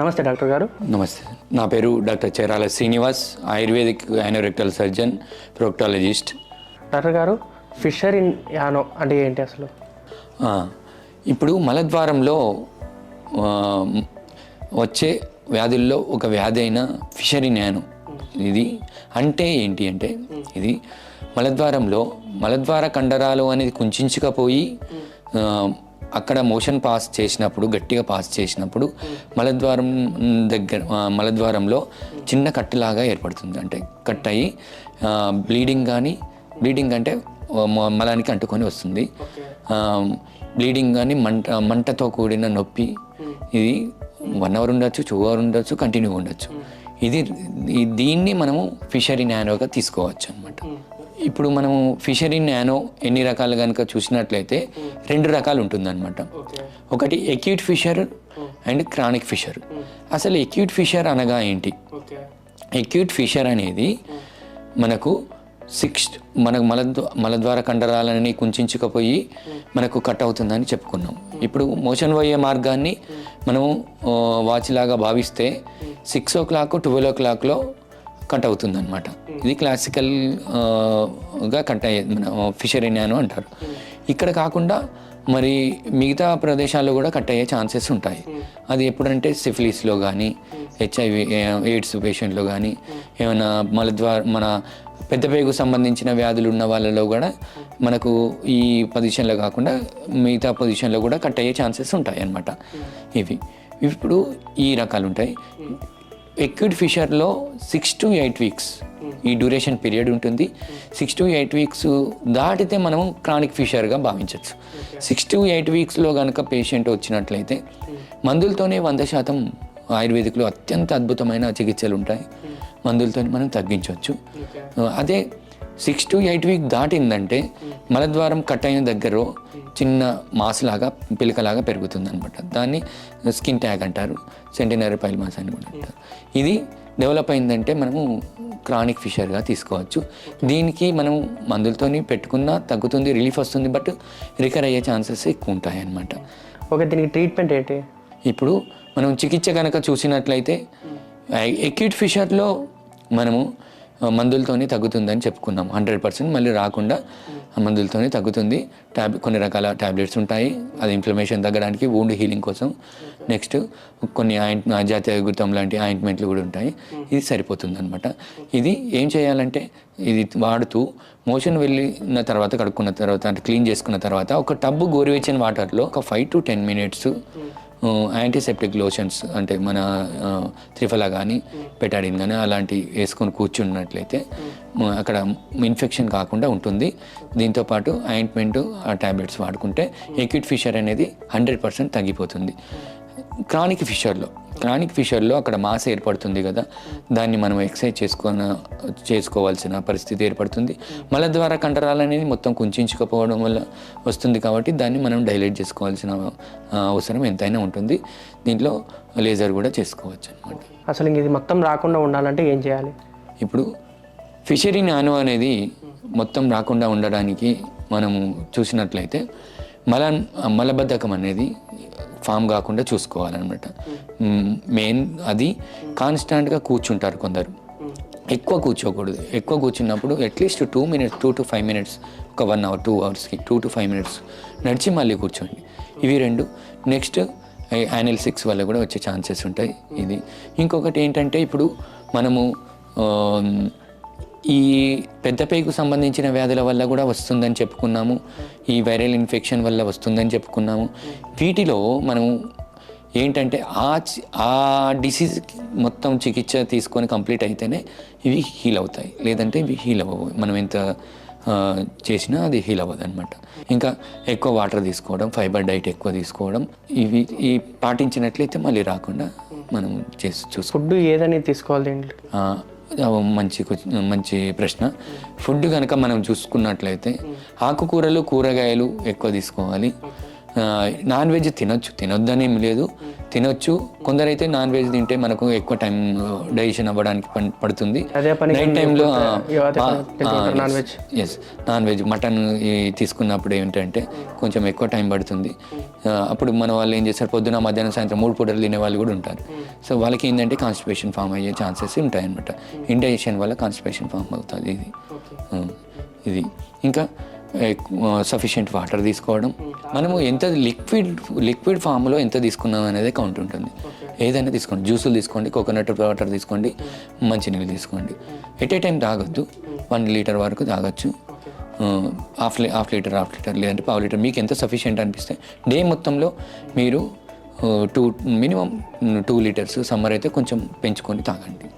నమస్తే డాక్టర్ గారు. నమస్తే, నా పేరు doctor Cherala Srinivas, ayurvedic anorectal surgeon, proctologist. Doctor గారు, ఫిషర్ ఇన్ యానో అంటే ఏంటి అసలు? ఇప్పుడు మలద్వారంలో వచ్చే వ్యాధుల్లో ఒక వ్యాధి అయిన ఫిషర్ ఇన్ యానో. ఇది అంటే ఏంటి అంటే, ఇది మలద్వారంలో మలద్వార కండరాలు అనేది కుంచుకపోయి అక్కడ మోషన్ పాస్ చేసినప్పుడు, గట్టిగా పాస్ చేసినప్పుడు మలద్వారం దగ్గర మలద్వారంలో చిన్న కట్టులాగా ఏర్పడుతుంది. అంటే కట్ అయ్యి బ్లీడింగ్ అంటే మలానికి అంటుకొని వస్తుంది. బ్లీడింగ్ కానీ మంటతో కూడిన నొప్పి. ఇది 1 hour ఉండొచ్చు, 2 hours ఉండొచ్చు, కంటిన్యూగా ఉండొచ్చు. దీన్ని మనము ఫిషర్ ఇన్ యానోగా తీసుకోవచ్చు అనమాట. ఇప్పుడు మనము ఫిషర్ ఇన్ యానో ఎన్ని రకాలు కనుక చూసినట్లయితే 2 రకాలు ఉంటుందన్నమాట. ఒకటి acute fissure and chronic fissure. అసలు ఎక్యూట్ ఫిషర్ అనగా ఏంటి? ఎక్యూట్ ఫిషర్ అనేది మనకు మనకు మలద్వార కండరాలని కుంచుకపోయి మనకు కట్ అవుతుందని చెప్పుకున్నాం. ఇప్పుడు మోషన్ పోయే మార్గాన్ని మనము వాచ్ లాగా భావిస్తే 6 o'clock 12 o'clockలో కట్ అవుతుంది అనమాట. ఇది క్లాసికల్గా కట్ అయ్యేది మన ఫిషర్ ఇన్ యానో అంటారు. ఇక్కడ కాకుండా మరి మిగతా ప్రదేశాల్లో కూడా కట్ అయ్యే ఛాన్సెస్ ఉంటాయి. అది ఎప్పుడంటే సిఫిలిస్లో కానీ, HIV ఎయిడ్స్ పేషెంట్లో కానీ, ఏమైనా మన పెద్ద పేగుకు సంబంధించిన వ్యాధులు ఉన్న వాళ్ళలో కూడా మనకు ఈ పొజిషన్లో కాకుండా మిగతా పొజిషన్లో కూడా కట్ అయ్యే ఛాన్సెస్ ఉంటాయి అన్నమాట. ఇప్పుడు ఈ రకాలు ఉంటాయి. ఎక్యూట్ ఫిషర్లో 6 to 8 weeks ఈ డ్యూరేషన్ పీరియడ్ ఉంటుంది. 6 to 8 weeks దాటితే మనం క్రానిక్ ఫిషర్గా భావించవచ్చు. 6 to 8 weeksలో కనుక పేషెంట్ వచ్చినట్లయితే మందులతోనే 100% ఆయుర్వేదిక్లో అత్యంత అద్భుతమైన చికిత్సలు ఉంటాయి. మందులతో మనం తగ్గించవచ్చు. అదే 6 to 8 weeks దాటిందంటే మలద్వారం కట్ అయిన దగ్గర చిన్న మాస్లాగా, పిలకలాగా పెరుగుతుంది అనమాట. దాన్ని స్కిన్ ట్యాగ్ అంటారు, సెంటినరీ పైల్ మాస్ అని కూడా అంటారు. ఇది డెవలప్ అయిందంటే మనము క్రానిక్ ఫిషర్గా తీసుకోవచ్చు. దీనికి మనం మందులతోని పెట్టుకున్నా తగ్గుతుంది, రిలీఫ్ వస్తుంది, బట్ రికవర్ అయ్యే ఛాన్సెస్ ఎక్కువ ఉంటాయి అన్నమాట. ఓకే, దీనికి ట్రీట్మెంట్ ఏంటి? ఇప్పుడు మనం చికిత్స కనుక చూసినట్లయితే ఎక్యూట్ ఫిషర్లో మనము మందులతోనే తగ్గుతుందని చెప్పుకున్నాం. 100% మళ్ళీ రాకుండా మందులతోనే తగ్గుతుంది. కొన్ని రకాల ట్యాబ్లెట్స్ ఉంటాయి, అది ఇన్ఫ్లమేషన్ తగ్గడానికి, వూండ్ హీలింగ్ కోసం. నెక్స్ట్ కొన్ని జాతీయ గుర్తం లాంటి ఆయింట్మెంట్లు కూడా ఉంటాయి. ఇది సరిపోతుంది అనమాట. ఇది ఏం చేయాలంటే, ఇది వాడుతూ మోషన్ వెళ్ళిన తర్వాత, కడుక్కున్న తర్వాత, అంటే క్లీన్ చేసుకున్న తర్వాత ఒక టబ్బు గోరువెచ్చని వాటర్లో ఒక 5 to 10 minutes యాంటీసెప్టిక్ లోషన్స్, అంటే మన త్రిఫలా కానీ, బెటాడిన్ కానీ అలాంటి వేసుకొని కూర్చున్నట్లయితే అక్కడ ఇన్ఫెక్షన్ కాకుండా ఉంటుంది. దీంతోపాటు ఆయింట్మెంట్, ఆ ట్యాబ్లెట్స్ వాడుకుంటే ఎక్యూట్ ఫిషర్ అనేది 100% తగ్గిపోతుంది. క్రానిక్ ఫిషర్లో అక్కడ మాస్ ఏర్పడుతుంది కదా, దాన్ని మనం ఎక్సర్సైజ్ చేసుకోవాల్సిన పరిస్థితి ఏర్పడుతుంది. మలద్వార కండరాలు అనేది మొత్తం కుంచుకపోవడం వల్ల వస్తుంది కాబట్టి దాన్ని మనం డైలేట్ చేసుకోవాల్సిన అవసరం ఎంతైనా ఉంటుంది. దీంట్లో లేజర్ కూడా చేసుకోవచ్చు అనమాట. అసలు ఇది మొత్తం రాకుండా ఉండాలంటే ఏం చేయాలి? ఇప్పుడు ఫిషర్ ఇన్ యానో అనేది మొత్తం రాకుండా ఉండడానికి మనము చూసినట్లయితే మలబద్ధకం అనేది ఫామ్ కాకుండా చూసుకోవాలన్నమాట. మెయిన్ అది కాన్స్టాంట్గా కూర్చుంటారు కొందరు, ఎక్కువ కూర్చోకూడదు. ఎక్కువ కూర్చున్నప్పుడు అట్లీస్ట్ 2 to 5 minutes, ఒక 1 hour 2 hours 2 to 5 minutes నడిచి మళ్ళీ కూర్చోండి. ఇవి 2. నెక్స్ట్ యానల్ 6 వల్ల కూడా వచ్చే ఛాన్సెస్ ఉంటాయి. ఇది ఇంకొకటి ఏంటంటే, ఇప్పుడు మనము ఈ పెద్ద పేగుకు సంబంధించిన వ్యాధుల వల్ల కూడా వస్తుందని చెప్పుకున్నాము, ఈ వైరల్ ఇన్ఫెక్షన్ వల్ల వస్తుందని చెప్పుకున్నాము. వీటిలో మనము ఏంటంటే ఆ డిసీజ్ మొత్తం చికిత్స తీసుకొని కంప్లీట్ అయితేనే ఇవి హీల్ అవుతాయి, లేదంటే ఇవి హీల్ అవ్వవు. మనం ఎంత చేసినా అది హీల్ అవ్వదు అనమాట. ఇంకా ఎక్కువ వాటర్ తీసుకోవడం, ఫైబర్ డైట్ ఎక్కువ తీసుకోవడం, ఇవి పాటించినట్లయితే మళ్ళీ రాకుండా మనం ఫుడ్ ఏదని తీసుకోవాలి దీంట్లో? మంచి ప్రశ్న. ఫుడ్ కనుక మనం చూసుకున్నట్లయితే ఆకుకూరలు, కూరగాయలు ఎక్కువ తీసుకోవాలి. నాన్ వెజ్ తినొద్దని ఏం లేదు, తినొచ్చు. కొందరైతే నాన్ వెజ్ తింటే మనకు ఎక్కువ టైం డైజెషన్ అవ్వడానికి పడుతుంది. అదే పని నైట్ టైంలో non veg non veg mutton తీసుకున్నప్పుడు ఏంటంటే కొంచెం ఎక్కువ టైం పడుతుంది. అప్పుడు మన వాళ్ళు ఏం చేస్తారు, పొద్దున మధ్యాహ్నం సాయంత్రం 3 పూటలు తినే వాళ్ళు కూడా ఉంటారు. సో వాళ్ళకి ఏంటంటే కాన్స్టిపేషన్ ఫామ్ అయ్యే ఛాన్సెస్ ఉంటాయి అనమాట. ఇండైజెషన్ వల్ల కాన్స్టిపేషన్ ఫామ్ అవుతుంది ఇది. ఇంకా సఫిషియెంట్ వాటర్ తీసుకోవడం, మనము ఎంత లిక్విడ్ ఫామ్లో ఎంత తీసుకున్నాం అనేది కౌంట్ ఉంటుంది. ఏదైనా తీసుకోండి, జ్యూసులు తీసుకోండి, కోకోనట్ వాటర్ తీసుకోండి, మంచినీళ్ళు తీసుకోండి. ఎట్ ఏ టైం తాగొద్దు, 1 లీటర్ వరకు తాగొచ్చు. హాఫ్ లీటర్ లేదంటే పావు లీటర్, మీకు ఎంత సఫిషియెంట్ అనిపిస్తే. డే మొత్తంలో మీరు మినిమం 2 లీటర్స్, సమ్మర్ అయితే కొంచెం పెంచుకొని తాగండి.